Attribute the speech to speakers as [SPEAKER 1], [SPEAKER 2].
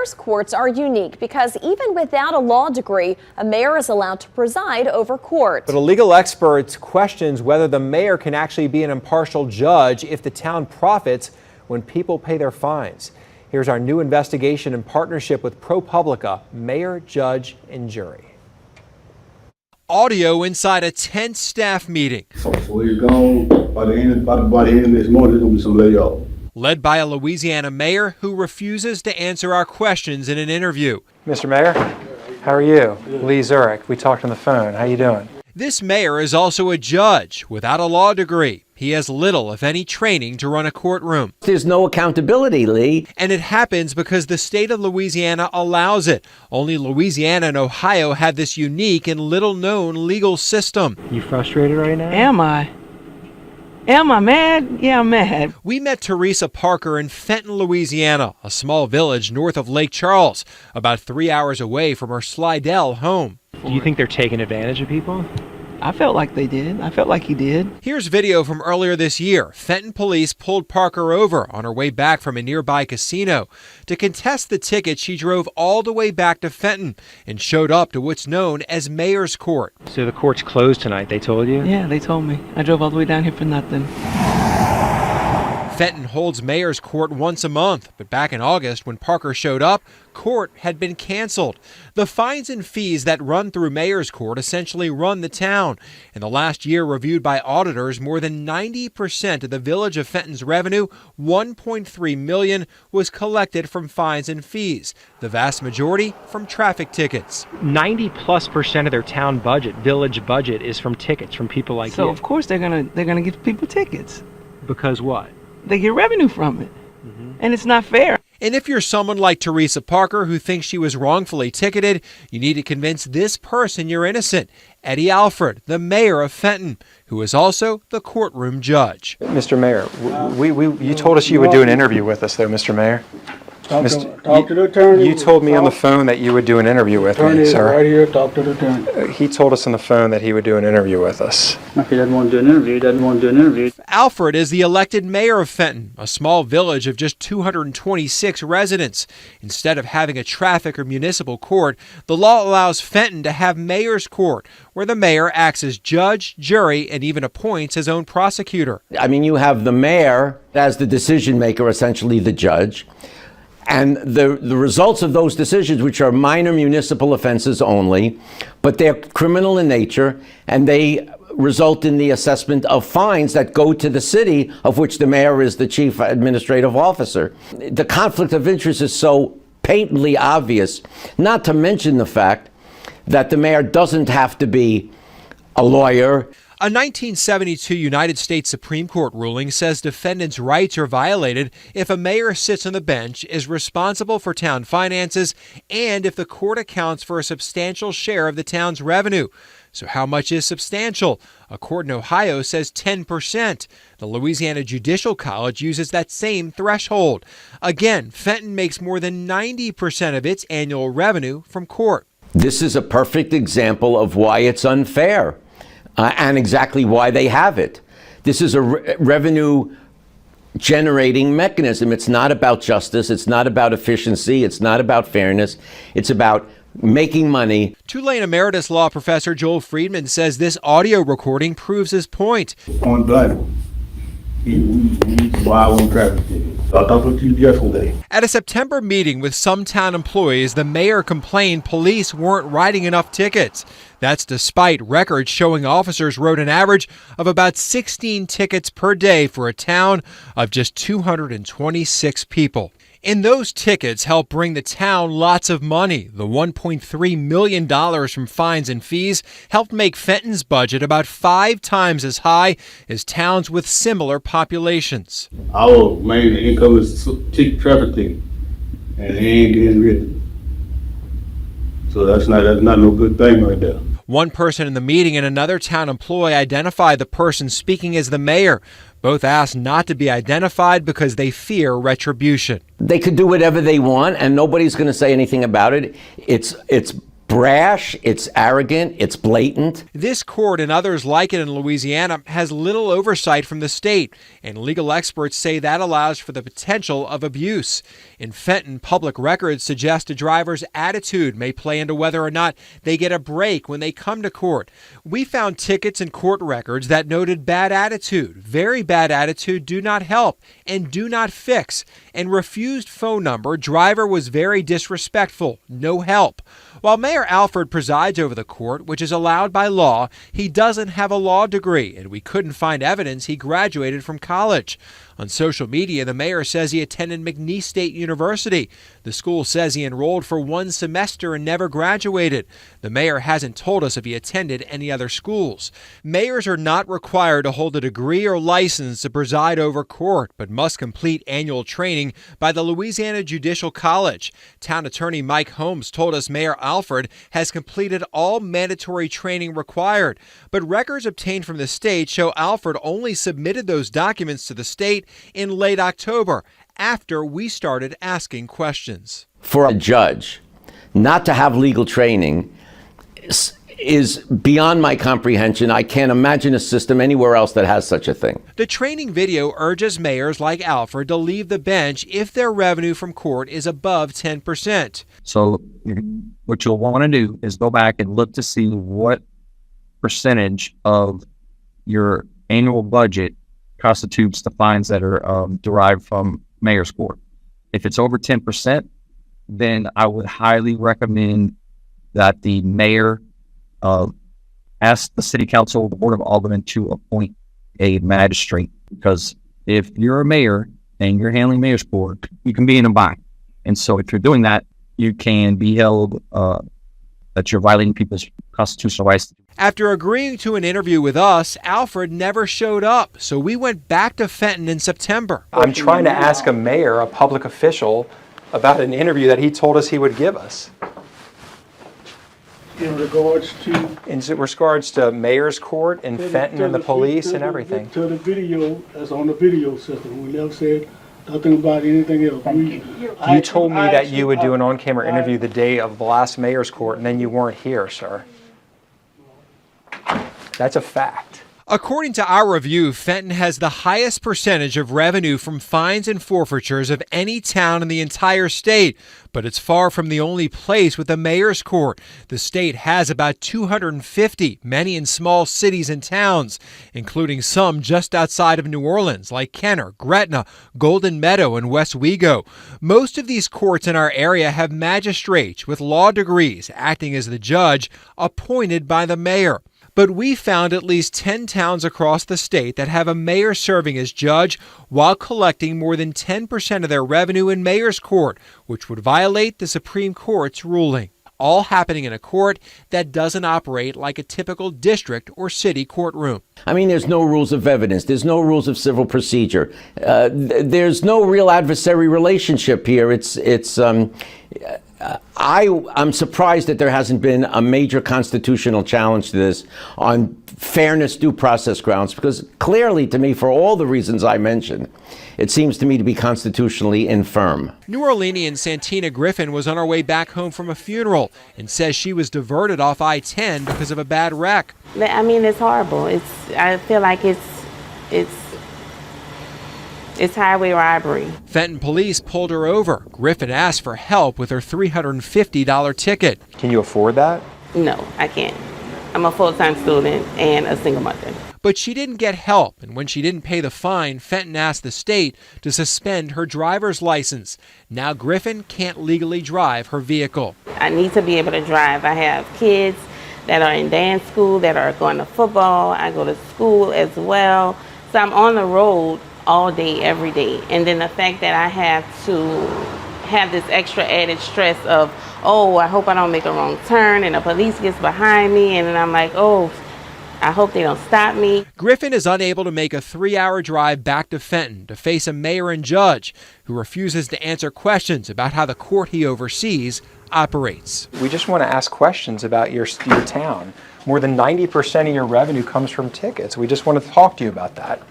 [SPEAKER 1] Courts are unique because even without a law degree, a mayor is allowed to preside over court.
[SPEAKER 2] But a legal expert questions whether the mayor can actually be an impartial judge if the town profits when people pay their fines. Here's our new investigation in partnership with ProPublica, Mayor, Judge, and Jury.
[SPEAKER 3] Audio inside a tense staff meeting.
[SPEAKER 4] So he's gone. By the end of this morning, there's going to be some layoff.
[SPEAKER 3] Led by a Louisiana mayor who refuses to answer our questions in an interview.
[SPEAKER 5] Mr. Mayor, how are you? Lee Zurich. We talked on the phone. How you doing?
[SPEAKER 3] This mayor is also a judge without a law degree. He has little, if any, training to run a courtroom.
[SPEAKER 6] There's no accountability, Lee.
[SPEAKER 3] And it happens because the state of Louisiana allows it. Only Louisiana and Ohio have this unique and little-known legal system.
[SPEAKER 5] You frustrated right now?
[SPEAKER 7] Am I? Am I mad? Yeah, I'm mad.
[SPEAKER 3] We met Teresa Parker in Fenton, Louisiana, a small village north of Lake Charles, about 3 hours away from her Slidell home.
[SPEAKER 5] Do you think they're taking advantage of people?
[SPEAKER 7] I felt like they did. I felt like he did.
[SPEAKER 3] Here's video from earlier this year. Fenton police pulled Parker over on her way back from a nearby casino. To contest the ticket, she drove all the way back to Fenton and showed up to what's known as Mayor's Court.
[SPEAKER 5] So the court's closed tonight, they told you?
[SPEAKER 7] Yeah, they told me. I drove all the way down here for nothing.
[SPEAKER 3] Fenton holds Mayor's Court once a month, but back in August when Parker showed up, court had been canceled. The fines and fees that run through Mayor's Court essentially run the town. In the last year reviewed by auditors, more than 90% of the village of Fenton's revenue, $1.3 million, was collected from fines and fees, the vast majority from traffic tickets.
[SPEAKER 5] 90+% of their town budget, village budget, is from tickets from people like you.
[SPEAKER 7] So of course they're gonna give people tickets.
[SPEAKER 5] Because what?
[SPEAKER 7] They get revenue from it. And it's not fair.
[SPEAKER 3] And if you're someone like Teresa Parker who thinks she was wrongfully ticketed, you need to convince this person you're innocent. Eddie Alford, the mayor of Fenton, who is also the courtroom judge.
[SPEAKER 5] Mr. Mayor, you told us you would do an interview with us, though, Mr. Mayor.
[SPEAKER 4] Talk to the attorney.
[SPEAKER 5] You told me on the phone that you would do an interview with me, sir.
[SPEAKER 4] Right here, talk to the attorney.
[SPEAKER 5] He told us on the phone that he would do an interview with us.
[SPEAKER 4] If he doesn't want to do an interview, he doesn't want to do an interview.
[SPEAKER 3] Alfred is the elected mayor of Fenton, a small village of just 226 residents. Instead of having a traffic or municipal court, the law allows Fenton to have Mayor's Court, where the mayor acts as judge, jury, and even appoints his own prosecutor.
[SPEAKER 6] I mean, you have the mayor as the decision maker, essentially the judge. And the results of those decisions, which are minor municipal offenses only, but they're criminal in nature, and they result in the assessment of fines that go to the city, of which the mayor is the chief administrative officer. The conflict of interest is so patently obvious, not to mention the fact that the mayor doesn't have to be a lawyer.
[SPEAKER 3] A 1972 United States Supreme Court ruling says defendants' rights are violated if a mayor sits on the bench, is responsible for town finances, and if the court accounts for a substantial share of the town's revenue. So how much is substantial? A court in Ohio says 10%. The Louisiana Judicial College uses that same threshold. Again, Fenton makes more than 90% of its annual revenue from court.
[SPEAKER 6] This is a perfect example of why it's unfair. And exactly why they have it. This is a revenue generating mechanism. It's not about justice. It's not about efficiency. It's not about fairness. It's about making money.
[SPEAKER 3] Tulane Emeritus Law Professor Joel Friedman says this audio recording proves his point.
[SPEAKER 4] On black. Why I want traffic tickets. I talked to you yesterday.
[SPEAKER 3] At a September meeting with some town employees, the mayor complained police weren't writing enough tickets. That's despite records showing officers wrote an average of about 16 tickets per day for a town of just 226 people. And those tickets help bring the town lots of money. The $1.3 million from fines and fees helped make Fenton's budget about 5 times as high as towns with similar populations.
[SPEAKER 4] Our main income is traffic ticket, and they ain't getting written. So that's not no good thing right there.
[SPEAKER 3] One person in the meeting and another town employee identified the person speaking as the mayor. Both asked not to be identified because they fear retribution.
[SPEAKER 6] They could do whatever they want, and nobody's going to say anything about it. It's brash, it's arrogant, it's blatant.
[SPEAKER 3] This court and others like it in Louisiana has little oversight from the state, and legal experts say that allows for the potential of abuse. In Fenton, public records suggest a driver's attitude may play into whether or not they get a break when they come to court. We found tickets and court records that noted bad attitude, very bad attitude, do not help, and do not fix, and refused phone number, driver was very disrespectful, no help. While Mayor Alford presides over the court, which is allowed by law, he doesn't have a law degree, and we couldn't find evidence he graduated from college. On social media, the mayor says he attended McNeese State University. The school says he enrolled for one semester and never graduated. The mayor hasn't told us if he attended any other schools. Mayors are not required to hold a degree or license to preside over court, but must complete annual training by the Louisiana Judicial College. Town Attorney Mike Holmes told us Mayor Alford has completed all mandatory training required, but records obtained from the state show Alford only submitted those documents to the state in late October, after we started asking questions.
[SPEAKER 6] For a judge not to have legal training is beyond my comprehension. I can't imagine a system anywhere else that has such a thing.
[SPEAKER 3] The training video urges mayors like Alford to leave the bench if their revenue from court is above 10%.
[SPEAKER 8] So what you'll want to do is go back and look to see what percentage of your annual budget constitutes the fines that are derived from mayor's court. If it's over 10%, then I would highly recommend that the mayor ask the city council, the board of aldermen, to appoint a magistrate. Because if you're a mayor and you're handling mayor's court, you can be in a bind. And so if you're doing that, you can be held that you're violating people's constitutional rights.
[SPEAKER 3] After agreeing to an interview with us, Alfred never showed up, so we went back to Fenton in September. I'm trying to ask a mayor, a public official, about an interview that he told us he would give us.
[SPEAKER 4] In regards
[SPEAKER 3] to mayor's court and Fenton and the police and everything.
[SPEAKER 4] To the video that's on the video system. We never said nothing about anything else.
[SPEAKER 3] You told me that you would do an on-camera interview the day of the last mayor's court, and then you weren't here, sir. That's a fact. According to our review, Fenton has the highest percentage of revenue from fines and forfeitures of any town in the entire state, but it's far from the only place with a mayor's court. The state has about 250, many in small cities and towns, including some just outside of New Orleans, like Kenner, Gretna, Golden Meadow, and West Wego. Most of these courts in our area have magistrates with law degrees acting as the judge appointed by the mayor. But we found at least 10 towns across the state that have a mayor serving as judge while collecting more than 10% of their revenue in mayor's court, which would violate the Supreme Court's ruling. All happening in a court that doesn't operate like a typical district or city courtroom.
[SPEAKER 6] I mean, there's no rules of evidence. There's no rules of civil procedure. There's no real adversary relationship here. I'm surprised that there hasn't been a major constitutional challenge to this on fairness due process grounds, because clearly to me, for all the reasons I mentioned, it seems to me to be constitutionally infirm.
[SPEAKER 3] New Orleanian Santina Griffin was on her way back home from a funeral and says she was diverted off I-10 because of a bad wreck.
[SPEAKER 7] I mean, it's horrible. I feel like it's highway robbery.
[SPEAKER 3] Fenton police pulled her over. Griffin asked for help with her $350 ticket. Can you afford that?
[SPEAKER 7] No, I can't. I'm a full-time student and a single mother.
[SPEAKER 3] But she didn't get help, and when she didn't pay the fine, Fenton asked the state to suspend her driver's license. Now Griffin can't legally drive her vehicle.
[SPEAKER 7] I need to be able to drive. I have kids that are in dance school, that are going to football. I go to school as well. So I'm on the road all day, every day. And then the fact that I have to have this extra added stress of, oh, I hope I don't make a wrong turn, and the police gets behind me, and then I'm like, oh, I hope they don't stop me.
[SPEAKER 3] Griffin is unable to make a 3-hour drive back to Fenton to face a mayor and judge who refuses to answer questions about how the court he oversees operates. We just want to ask questions about your town. More than 90% of your revenue comes from tickets. We just want to talk to you about that.